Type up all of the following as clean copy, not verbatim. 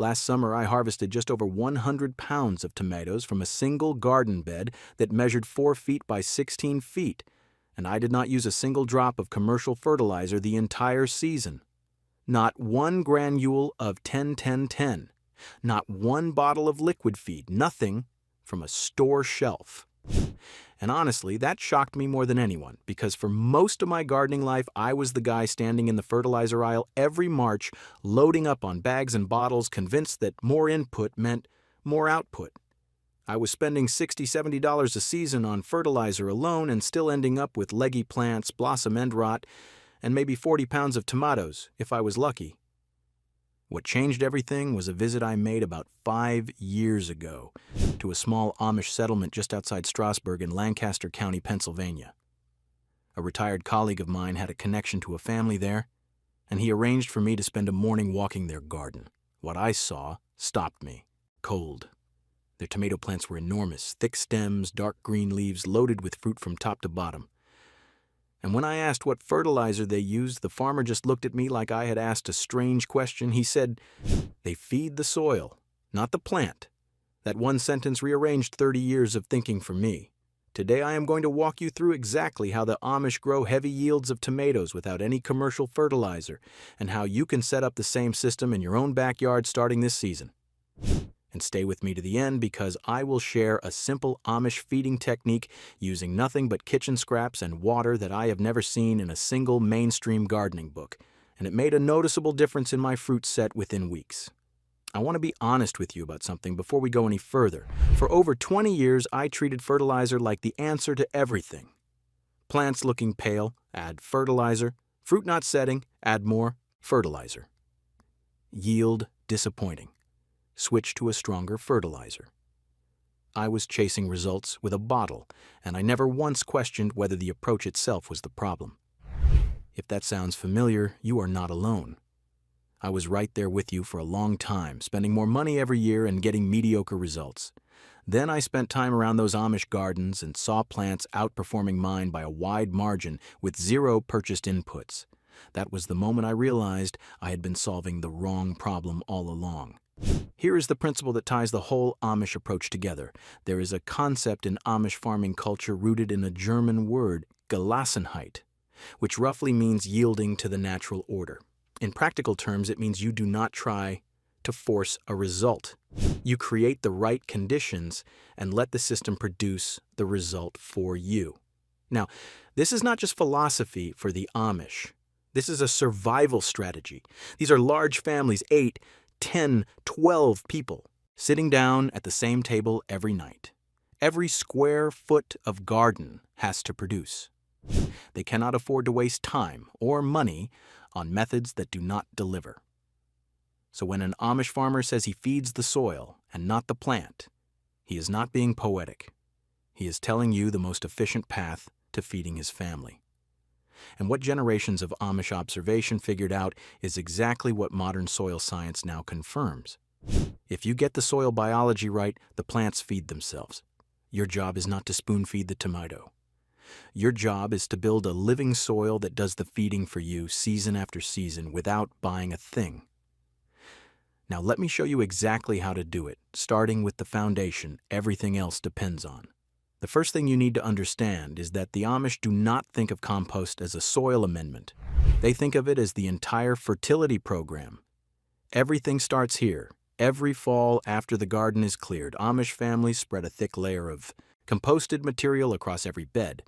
Last summer, I harvested just over 100 pounds of tomatoes from a single garden bed that measured 4 feet by 16 feet, and I did not use a single drop of commercial fertilizer the entire season. Not one granule of 10-10-10, not one bottle of liquid feed, nothing from a store shelf. And honestly, that shocked me more than anyone, because for most of my gardening life, I was the guy standing in the fertilizer aisle every March, loading up on bags and bottles, convinced that more input meant more output. I was spending $60-70 a season on fertilizer alone and still ending up with leggy plants, blossom end rot, and maybe 40 pounds of tomatoes, if I was lucky. What changed everything was a visit I made about 5 years ago to a small Amish settlement just outside Strasburg in Lancaster County, Pennsylvania. A retired colleague of mine had a connection to a family there, and he arranged for me to spend a morning walking their garden. What I saw stopped me, cold. Their tomato plants were enormous, thick stems, dark green leaves loaded with fruit from top to bottom. And when I asked what fertilizer they used, the farmer just looked at me like I had asked a strange question. He said, "They feed the soil, not the plant." That one sentence rearranged 30 years of thinking for me. Today I am going to walk you through exactly how the Amish grow heavy yields of tomatoes without any commercial fertilizer, and how you can set up the same system in your own backyard starting this season. And stay with me to the end, because I will share a simple Amish feeding technique using nothing but kitchen scraps and water that I have never seen in a single mainstream gardening book, and it made a noticeable difference in my fruit set within weeks. I want to be honest with you about something before we go any further. For over 20 years, I treated fertilizer like the answer to everything. Plants looking pale, add fertilizer. Fruit not setting, add more fertilizer. Yield disappointing. Switch to a stronger fertilizer. I was chasing results with a bottle, and I never once questioned whether the approach itself was the problem. If that sounds familiar, you are not alone. I was right there with you for a long time, spending more money every year and getting mediocre results. Then I spent time around those Amish gardens and saw plants outperforming mine by a wide margin with zero purchased inputs. That was the moment I realized I had been solving the wrong problem all along. Here is the principle that ties the whole Amish approach together. There is a concept in Amish farming culture rooted in a German word, Gelassenheit, which roughly means yielding to the natural order. In practical terms, it means you do not try to force a result. You create the right conditions and let the system produce the result for you. Now, this is not just philosophy for the Amish. This is a survival strategy. These are large families, 8, 10, 12 people, sitting down at the same table every night. Every square foot of garden has to produce. They cannot afford to waste time or money on methods that do not deliver. So when an Amish farmer says he feeds the soil and not the plant, he is not being poetic. He is telling you the most efficient path to feeding his family. And what generations of Amish observation figured out is exactly what modern soil science now confirms. If you get the soil biology right, the plants feed themselves. Your job is not to spoon-feed the tomato. Your job is to build a living soil that does the feeding for you season after season without buying a thing. Now let me show you exactly how to do it, starting with the foundation everything else depends on. The first thing you need to understand is that the Amish do not think of compost as a soil amendment. They think of it as the entire fertility program. Everything starts here. Every fall after the garden is cleared, Amish families spread a thick layer of composted material across every bed.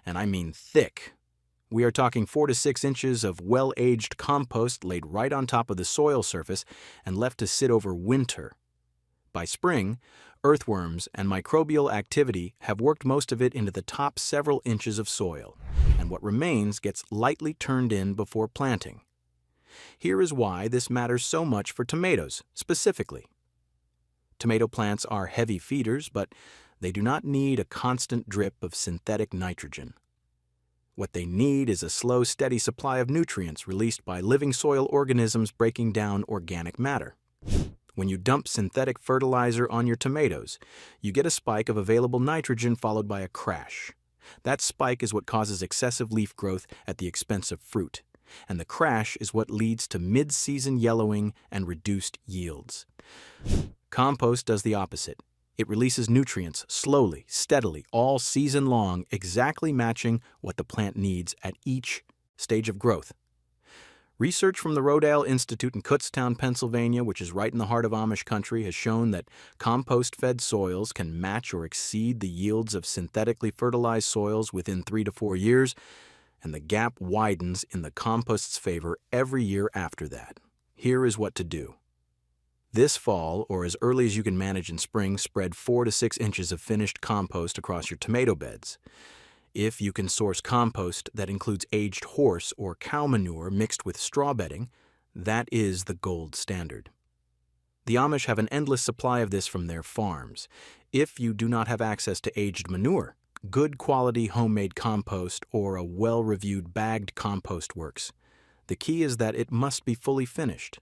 And I mean thick. We are talking 4 to 6 inches of well-aged compost laid right on top of the soil surface and left to sit over winter. By spring, earthworms and microbial activity have worked most of it into the top several inches of soil, and what remains gets lightly turned in before planting. Here is why this matters so much for tomatoes, specifically. Tomato plants are heavy feeders, but they do not need a constant drip of synthetic nitrogen. What they need is a slow, steady supply of nutrients released by living soil organisms breaking down organic matter. When you dump synthetic fertilizer on your tomatoes, you get a spike of available nitrogen followed by a crash. That spike is what causes excessive leaf growth at the expense of fruit. and the crash is what leads to mid-season yellowing and reduced yields. Compost does the opposite. It releases nutrients slowly, steadily, all season long, exactly matching what the plant needs at each stage of growth. Research from the Rodale Institute in Kutztown, Pennsylvania, which is right in the heart of Amish country, has shown that compost-fed soils can match or exceed the yields of synthetically fertilized soils within 3 to 4 years, and the gap widens in the compost's favor every year after that. Here is what to do. This fall, or as early as you can manage in spring, spread 4 to 6 inches of finished compost across your tomato beds. If you can source compost that includes aged horse or cow manure mixed with straw bedding, that is the gold standard. The Amish have an endless supply of this from their farms. If you do not have access to aged manure, good quality homemade compost or a well-reviewed bagged compost works. The key is that it must be fully finished.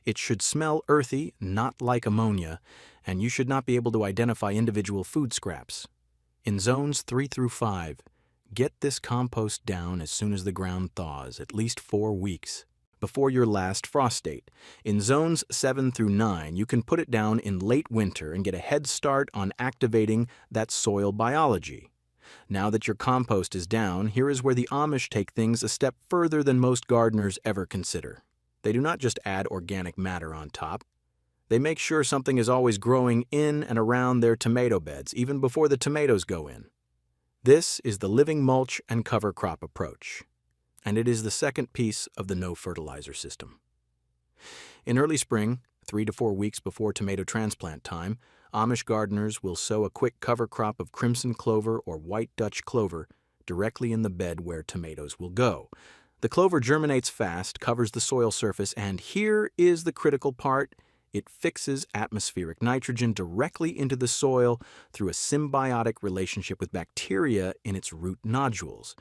It should smell earthy, not like ammonia, and you should not be able to identify individual food scraps. In zones 3 through 5, get this compost down as soon as the ground thaws, at least 4 weeks, before your last frost date. In zones 7 through 9, you can put it down in late winter and get a head start on activating that soil biology. Now that your compost is down, here is where the Amish take things a step further than most gardeners ever consider. They do not just add organic matter on top. They make sure something is always growing in and around their tomato beds, even before the tomatoes go in. This is the living mulch and cover crop approach, and it is the second piece of the no fertilizer system. In early spring, 3 to 4 weeks before tomato transplant time, Amish gardeners will sow a quick cover crop of crimson clover or white Dutch clover directly in the bed where tomatoes will go. The clover germinates fast, covers the soil surface, and here is the critical part. It fixes atmospheric nitrogen directly into the soil through a symbiotic relationship with bacteria in its root nodules.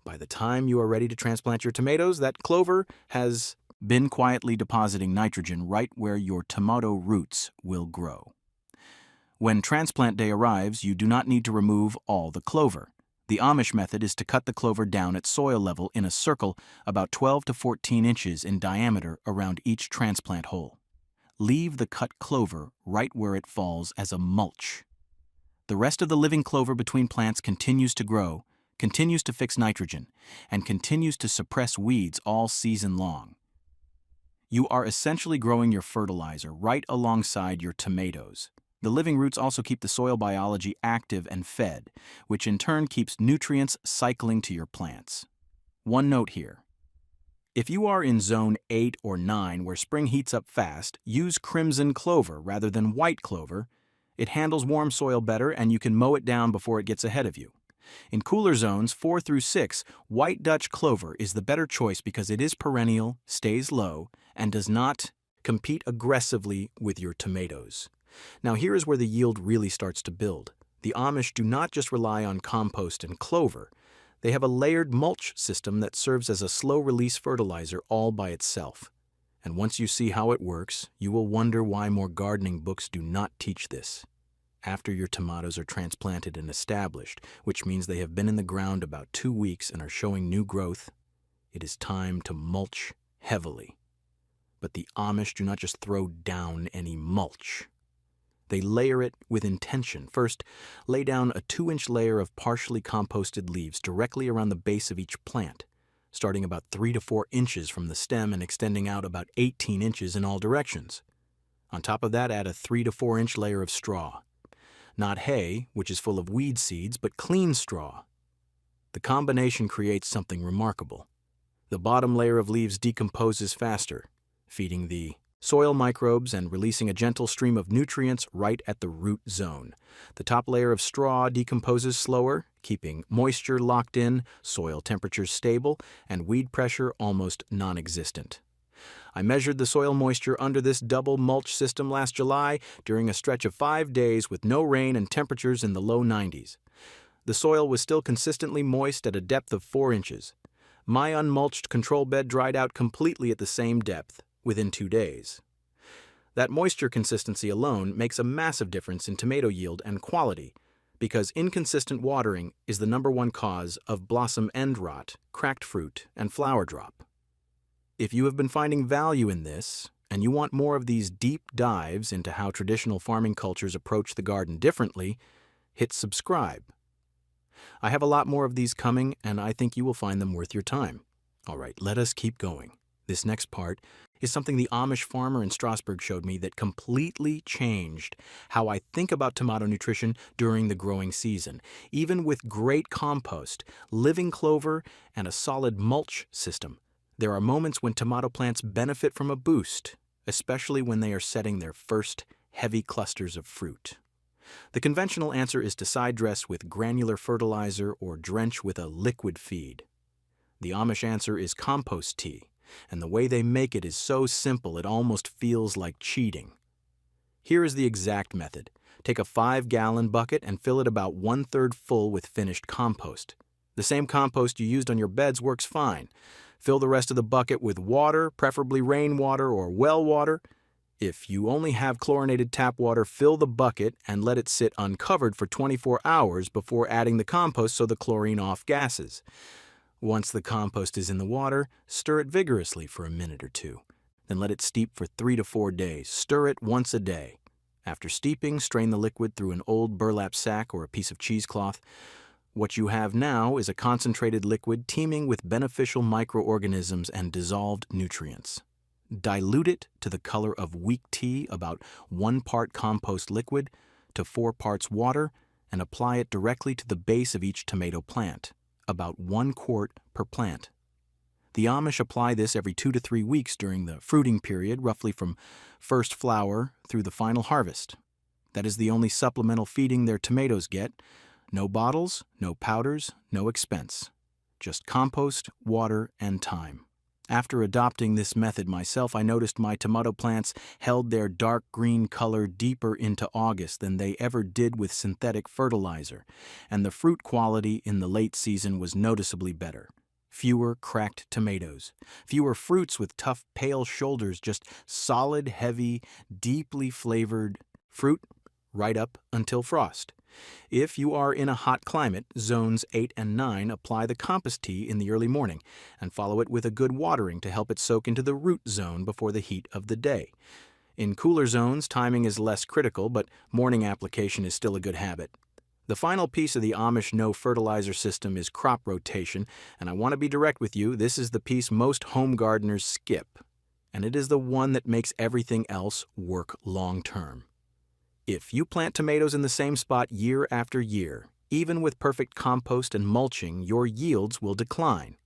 By the time you are ready to transplant your tomatoes, that clover has been quietly depositing nitrogen right where your tomato roots will grow. When transplant day arrives, you do not need to remove all the clover. The Amish method is to cut the clover down at soil level in a circle about 12 to 14 inches in diameter around each transplant hole. Leave the cut clover right where it falls as a mulch. The rest of the living clover between plants continues to grow, continues to fix nitrogen, and continues to suppress weeds all season long. You are essentially growing your fertilizer right alongside your tomatoes. The living roots also keep the soil biology active and fed, which in turn keeps nutrients cycling to your plants. One note here. If you are in zone 8 or 9 where spring heats up fast, use crimson clover rather than white clover. It handles warm soil better and you can mow it down before it gets ahead of you. In cooler zones 4 through 6, white Dutch clover is the better choice because it is perennial, stays low, and does not compete aggressively with your tomatoes. Now here is where the yield really starts to build. The Amish do not just rely on compost and clover. They have a layered mulch system that serves as a slow-release fertilizer all by itself. And once you see how it works, you will wonder why more gardening books do not teach this. After your tomatoes are transplanted and established, which means they have been in the ground about 2 weeks and are showing new growth, it is time to mulch heavily. But the Amish do not just throw down any mulch. They layer it with intention. First, lay down a 2-inch layer of partially composted leaves directly around the base of each plant, starting about 3 to 4 inches from the stem and extending out about 18 inches in all directions. On top of that, add a 3 to 4 inch layer of straw. Not hay, which is full of weed seeds, but clean straw. The combination creates something remarkable. The bottom layer of leaves decomposes faster, feeding the soil microbes and releasing a gentle stream of nutrients right at the root zone. The top layer of straw decomposes slower, keeping moisture locked in, soil temperature stable, and weed pressure almost non-existent. I measured the soil moisture under this double mulch system last July during a stretch of 5 days with no rain and temperatures in the low 90s. The soil was still consistently moist at a depth of 4 inches. My unmulched control bed dried out completely at the same depth within 2 days. That moisture consistency alone makes a massive difference in tomato yield and quality because inconsistent watering is the #1 cause of blossom end rot, cracked fruit, and flower drop. If you have been finding value in this, and you want more of these deep dives into how traditional farming cultures approach the garden differently, hit subscribe. I have a lot more of these coming, and I think you will find them worth your time. All right, let us keep going. This next part is something the Amish farmer in Strasbourg showed me that completely changed how I think about tomato nutrition during the growing season. Even with great compost, living clover, and a solid mulch system, there are moments when tomato plants benefit from a boost, especially when they are setting their first heavy clusters of fruit. The conventional answer is to side dress with granular fertilizer or drench with a liquid feed. The Amish answer is compost tea, and the way they make it is so simple it almost feels like cheating. Here is the exact method. Take a 5-gallon bucket and fill it about 1/3 full with finished compost. The same compost you used on your beds works fine. Fill the rest of the bucket with water, preferably rainwater or well water. If you only have chlorinated tap water, fill the bucket and let it sit uncovered for 24 hours before adding the compost so the chlorine off gases. Once the compost is in the water, stir it vigorously for a minute or two. Then let it steep for 3 to 4 days. Stir it once a day. After steeping, strain the liquid through an old burlap sack or a piece of cheesecloth. What you have now is a concentrated liquid teeming with beneficial microorganisms and dissolved nutrients. Dilute it to the color of weak tea, about 1 part compost liquid to 4 parts water, and apply it directly to the base of each tomato plant, about 1 quart per plant. The Amish apply this every 2 to 3 weeks during the fruiting period, roughly from first flower through the final harvest. That is the only supplemental feeding their tomatoes get. No bottles, no powders, no expense. Just compost, water, and time. After adopting this method myself, I noticed my tomato plants held their dark green color deeper into August than they ever did with synthetic fertilizer, and the fruit quality in the late season was noticeably better. Fewer cracked tomatoes, fewer fruits with tough, pale shoulders, just solid, heavy, deeply flavored fruit right up until frost. If you are in a hot climate, zones 8 and 9 apply the compost tea in the early morning and follow it with a good watering to help it soak into the root zone before the heat of the day. In cooler zones, timing is less critical, but morning application is still a good habit. The final piece of the Amish no fertilizer system is crop rotation, and I want to be direct with you, this is the piece most home gardeners skip, and it is the one that makes everything else work long term. If you plant tomatoes in the same spot year after year, even with perfect compost and mulching, your yields will decline.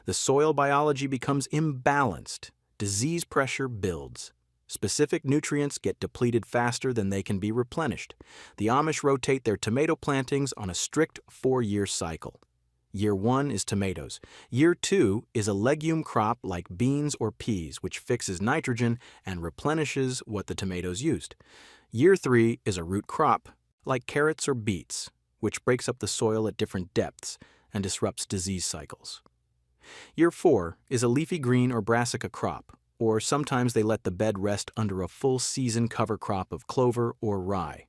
The soil biology becomes imbalanced. Disease pressure builds. Specific nutrients get depleted faster than they can be replenished. The Amish rotate their tomato plantings on a strict 4-year cycle. Year 1 is tomatoes. Year 2 is a legume crop like beans or peas, which fixes nitrogen and replenishes what the tomatoes used. Year 3 is a root crop, like carrots or beets, which breaks up the soil at different depths and disrupts disease cycles. Year 4 is a leafy green or brassica crop, or sometimes they let the bed rest under a full season cover crop of clover or rye.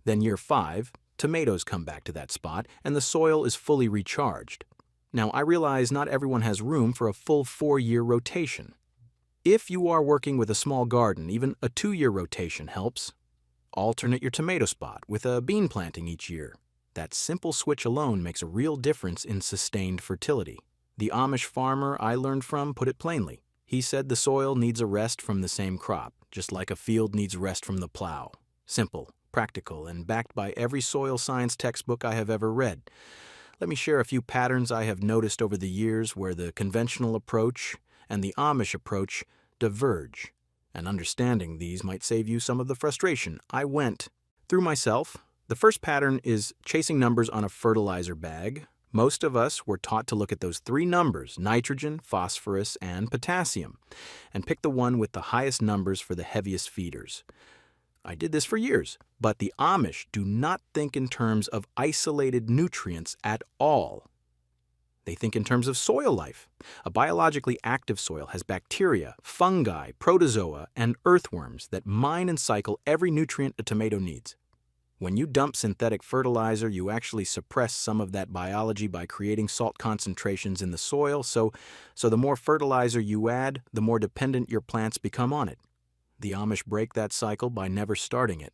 Then year 5, tomatoes come back to that spot and the soil is fully recharged. Now, I realize not everyone has room for a full 4-year rotation. If you are working with a small garden, even a 2-year rotation helps. Alternate your tomato spot with a bean planting each year. That simple switch alone makes a real difference in sustained fertility. The Amish farmer I learned from put it plainly. He said the soil needs a rest from the same crop, just like a field needs rest from the plow. Simple, practical, and backed by every soil science textbook I have ever read. Let me share a few patterns I have noticed over the years where the conventional approach and the Amish approach diverge. And understanding these might save you some of the frustration I went through myself. The first pattern is chasing numbers on a fertilizer bag. Most of us were taught to look at those 3 numbers, nitrogen, phosphorus, and potassium, and pick the one with the highest numbers for the heaviest feeders. I did this for years, but the Amish do not think in terms of isolated nutrients at all. They think in terms of soil life. A biologically active soil has bacteria, fungi, protozoa, and earthworms that mine and cycle every nutrient a tomato needs. When you dump synthetic fertilizer, you actually suppress some of that biology by creating salt concentrations in the soil, so the more fertilizer you add, the more dependent your plants become on it. The Amish break that cycle by never starting it.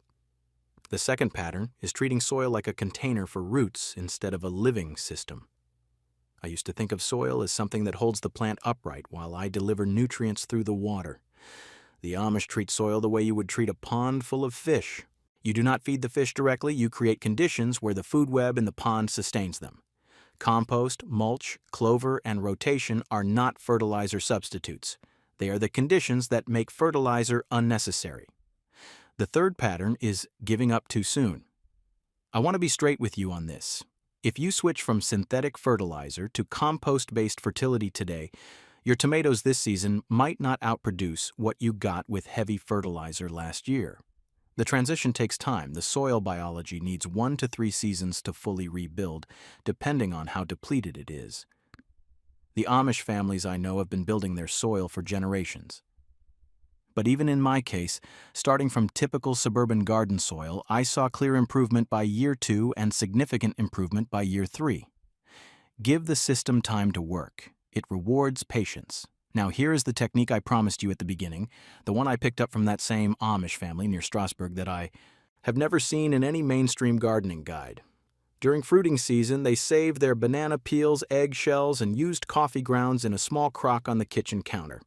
The second pattern is treating soil like a container for roots instead of a living system. I used to think of soil as something that holds the plant upright while I deliver nutrients through the water. The Amish treat soil the way you would treat a pond full of fish. You do not feed the fish directly, you create conditions where the food web in the pond sustains them. Compost, mulch, clover, and rotation are not fertilizer substitutes. They are the conditions that make fertilizer unnecessary. The third pattern is giving up too soon. I want to be straight with you on this. If you switch from synthetic fertilizer to compost-based fertility today, your tomatoes this season might not outproduce what you got with heavy fertilizer last year. The transition takes time. The soil biology needs 1 to 3 seasons to fully rebuild, depending on how depleted it is. The Amish families I know have been building their soil for generations. But even in my case, starting from typical suburban garden soil, I saw clear improvement by year 2 and significant improvement by year 3. Give the system time to work. It rewards patience. Now here is the technique I promised you at the beginning, the one I picked up from that same Amish family near Strasbourg that I have never seen in any mainstream gardening guide. During fruiting season, they saved their banana peels, eggshells, and used coffee grounds in a small crock on the kitchen counter.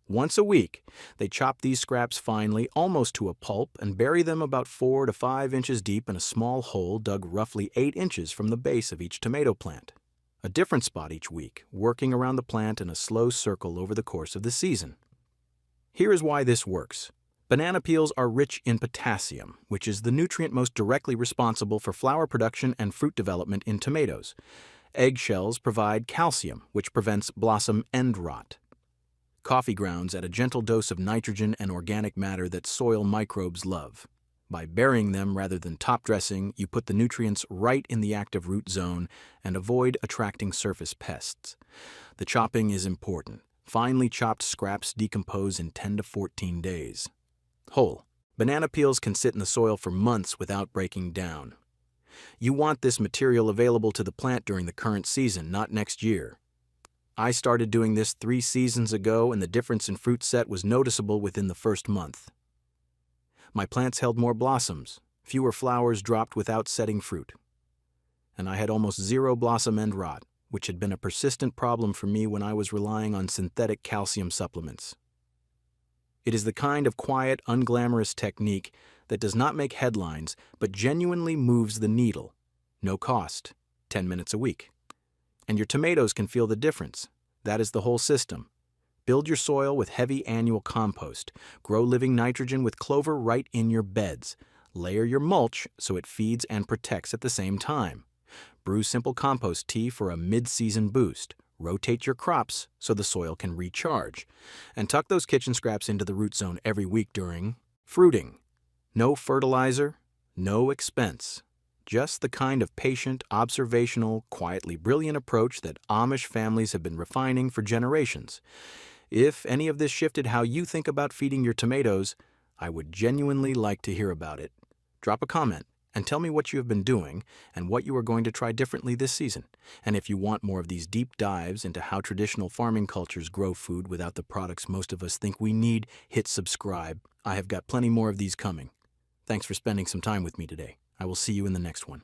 Once a week, they chop these scraps finely, almost to a pulp, and bury them about 4 to 5 inches deep in a small hole dug roughly 8 inches from the base of each tomato plant. A different spot each week, working around the plant in a slow circle over the course of the season. Here is why this works. Banana peels are rich in potassium, which is the nutrient most directly responsible for flower production and fruit development in tomatoes. Eggshells provide calcium, which prevents blossom end rot. Coffee grounds add a gentle dose of nitrogen and organic matter that soil microbes love. By burying them rather than top dressing, you put the nutrients right in the active root zone and avoid attracting surface pests. The chopping is important. Finely chopped scraps decompose in 10 to 14 days. Whole. Banana peels can sit in the soil for months without breaking down. You want this material available to the plant during the current season, not next year. I started doing this 3 seasons ago, and the difference in fruit set was noticeable within the first month. My plants held more blossoms, fewer flowers dropped without setting fruit. And I had almost 0 blossom end rot, which had been a persistent problem for me when I was relying on synthetic calcium supplements. It is the kind of quiet, unglamorous technique that does not make headlines, but genuinely moves the needle. No cost, 10 minutes a week. And your tomatoes can feel the difference. That is the whole system. Build your soil with heavy annual compost. Grow living nitrogen with clover right in your beds. Layer your mulch so it feeds and protects at the same time. Brew simple compost tea for a mid-season boost. Rotate your crops so the soil can recharge. And tuck those kitchen scraps into the root zone every week during fruiting. No fertilizer, no expense. Just the kind of patient, observational, quietly brilliant approach that Amish families have been refining for generations. If any of this shifted how you think about feeding your tomatoes, I would genuinely like to hear about it. Drop a comment and tell me what you have been doing and what you are going to try differently this season. And if you want more of these deep dives into how traditional farming cultures grow food without the products most of us think we need, hit subscribe. I have got plenty more of these coming. Thanks for spending some time with me today. I will see you in the next one.